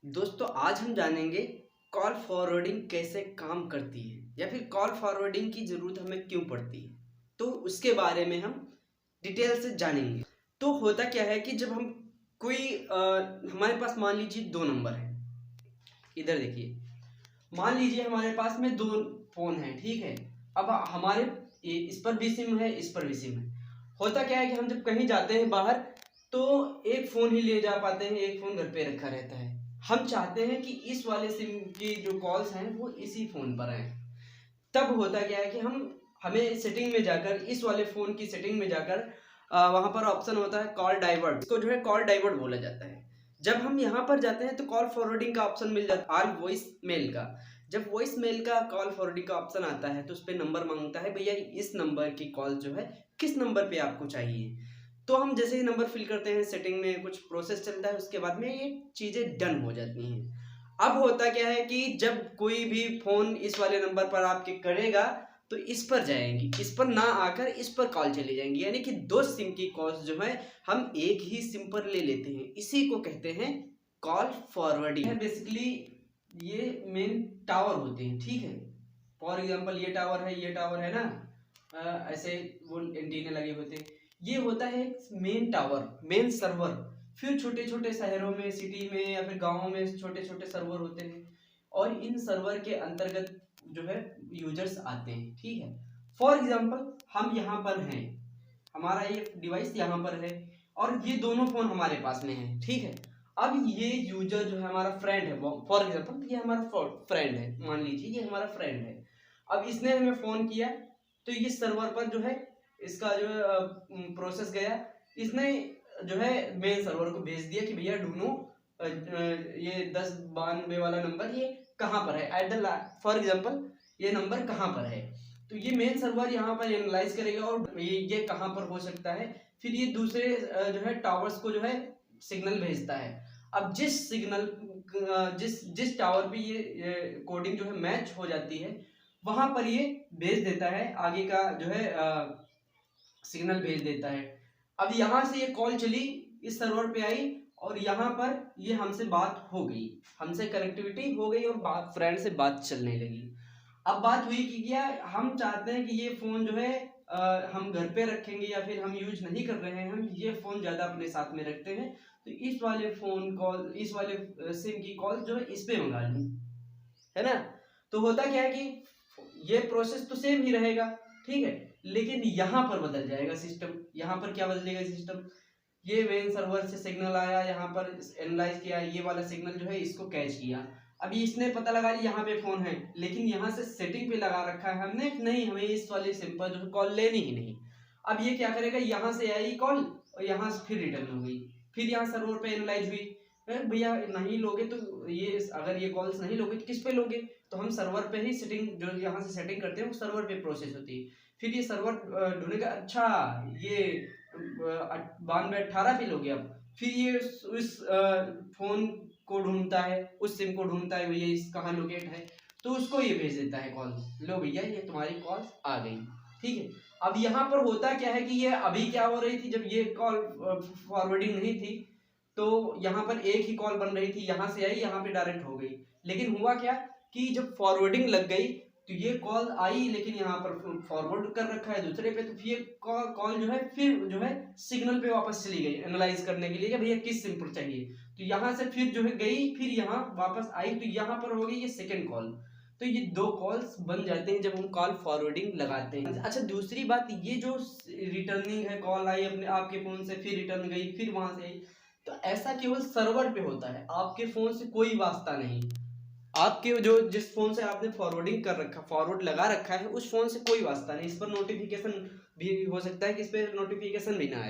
दोस्तों आज हम जानेंगे कॉल फॉरवर्डिंग कैसे काम करती है या फिर कॉल फॉरवर्डिंग की ज़रूरत हमें क्यों पड़ती है। तो उसके बारे में हम डिटेल से जानेंगे। तो होता क्या है कि जब हम कोई हमारे पास मान लीजिए दो नंबर हैं। इधर देखिए, मान लीजिए हमारे पास में दो फ़ोन हैं, ठीक है। अब हमारे इस पर भी सिम है, इस पर भी सिम है। होता क्या है कि हम जब कहीं जाते हैं बाहर तो एक फ़ोन ही ले जा पाते हैं, एक फ़ोन घर पे रखा रहता है। हम चाहते हैं कि इस वाले सिम की जो कॉल्स हैं वो इसी फ़ोन पर आएँ। तब होता क्या है कि हमें सेटिंग में जाकर इस वाले फ़ोन की सेटिंग में जाकर वहाँ पर ऑप्शन होता है कॉल डाइवर्ट, इसको जो है कॉल डाइवर्ट बोला जाता है। जब हम यहाँ पर जाते हैं तो कॉल फॉरवर्डिंग का ऑप्शन मिल जाता है, ऑल वॉइस मेल का। जब वॉइस मेल का कॉल फॉरवर्डिंग का ऑप्शन आता है तो उस पे नंबर माँगता है, भैया इस नंबर की कॉल जो है किस नंबर पे आपको चाहिए। तो हम जैसे ही नंबर फिल करते हैं, सेटिंग में कुछ प्रोसेस चलता है, उसके बाद में ये चीज़ें डन हो जाती हैं। अब होता क्या है कि जब कोई भी फ़ोन इस वाले नंबर पर आपके करेगा तो इस पर जाएँगी, इस पर ना आकर इस पर कॉल चली जाएँगी। यानी कि 2 सिम की कॉल्स जो है हम एक ही सिम पर ले लेते हैं। इसी को कहते हैं कॉल फॉरवर्डिंग। बेसिकली ये मेन टावर होते हैं, ठीक है। फॉर एग्जांपल ये टावर है ना, ऐसे वो एंटीना लगे होते हैं। ये होता है मेन टावर, मेन सर्वर। फिर छोटे-छोटे शहरों में, सिटी में या फिर गाँव में छोटे-छोटे सर्वर होते हैं और इन सर्वर के अंतर्गत जो है यूजर्स आते हैं, ठीक है। फॉर एग्जांपल हम यहाँ पर हैं, हमारा ये डिवाइस यहाँ पर है और ये दोनों फ़ोन हमारे पास में हैं, ठीक है। अब ये यूजर जो है हमारा फ्रेंड है, फॉर एग्जांपल ये हमारा फ्रेंड है, मान लीजिए ये हमारा फ्रेंड है। अब इसने हमें फ़ोन किया तो ये सर्वर पर जो है इसका जो है प्रोसेस गया। इसने जो है मेन सर्वर को भेज दिया कि भैया ढूँढो ये 1092 वाला नंबर ये कहाँ पर है, एट द फॉर एग्जांपल ये नंबर कहाँ पर है। तो ये मेन सर्वर यहाँ पर एनालाइज करेगा और ये कहाँ पर हो सकता है। फिर ये दूसरे जो है टावर्स को जो है सिग्नल भेजता है। अब जिस सिग्नल जिस जिस टावर पे ये कोडिंग जो है मैच हो जाती है, वहां पर ये भेज देता है, आगे का जो है सिग्नल भेज देता है। अब यहाँ से ये कॉल चली, इस सर्वर पे आई और यहाँ पर ये हमसे बात हो गई, हमसे कनेक्टिविटी हो गई और बात फ्रेंड से बात चलने लगी। अब बात हुई कि क्या हम चाहते हैं कि ये फ़ोन जो है हम घर पे रखेंगे या फिर हम यूज नहीं कर रहे हैं, हम ये फ़ोन ज़्यादा अपने साथ में रखते हैं, तो इस वाले सिम की कॉल जो है इस पे मंगा लूँ, है ना। तो होता क्या है कि ये प्रोसेस तो सेम ही रहेगा, ठीक है, लेकिन यहाँ पर बदल जाएगा सिस्टम। यहाँ पर क्या बदलेगा सिस्टम, ये मेन सर्वर से सिग्नल आया, यहाँ पर एनालाइज किया, ये वाला सिग्नल जो है इसको कैच किया। अभी इसने पता लगा लिया यहाँ पे फोन है, लेकिन यहाँ से सेटिंग पे लगा रखा है हमने कि नहीं हमें इस वाले सिम पर जो कॉल लेनी ही नहीं। अब ये क्या करेगा, यहाँ से आई कॉल और यहाँ से फिर रिटर्न हो गई, फिर यहाँ सर्वर पे एनालाइज हुई। भैया नहीं लोगे तो ये अगर ये कॉल्स नहीं लोगे तो किस पे लोगे, तो हम सर्वर पे ही सेटिंग जो यहाँ से सेटिंग करते हैं वो सर्वर पे प्रोसेस होती है। फिर ये सर्वर ढूंढेगा, अच्छा ये 92 18 पे लोगे। अब फिर ये उस फोन को ढूंढता है, उस सिम को ढूंढता है, भैया इस कहाँ लोकेट है, तो उसको ये भेज देता है कॉल, लो भैया ये तुम्हारी कॉल आ गई, ठीक है। अब यहाँ पर होता क्या है कि ये अभी क्या हो रही थी, जब ये कॉल फॉरवर्डिंग नहीं थी तो यहाँ पर एक ही कॉल बन रही थी, यहाँ से आई यहाँ पे डायरेक्ट हो गई। लेकिन हुआ क्या कि जब फॉरवर्डिंग लग गई तो ये कॉल आई, लेकिन यहाँ पर फॉरवर्ड कर रखा है दूसरे पे, तो फिर ये कॉल जो है फिर जो है सिग्नल पे वापस चली गई एनालाइज करने के लिए कि भैया किस सिम पर चाहिए। तो यहाँ से फिर जो है गई, फिर यहाँ वापस आई, तो यहाँ पर हो गई ये सेकेंड कॉल। तो ये दो कॉल्स बन जाते हैं जब हम कॉल फॉरवर्डिंग लगाते हैं। अच्छा दूसरी बात, ये जो रिटर्निंग है, कॉल आई अपने आपके फोन से, फिर रिटर्न गई, फिर वहां से आई, तो ऐसा केवल सर्वर पे होता है, आपके फोन से कोई वास्ता नहीं। आपके जो जिस फोन से आपने फॉरवर्डिंग कर रखा, फॉरवर्ड लगा रखा है, उस फोन से कोई वास्ता नहीं। इस पर नोटिफिकेशन भी हो सकता है कि इस पर नोटिफिकेशन भी ना आए।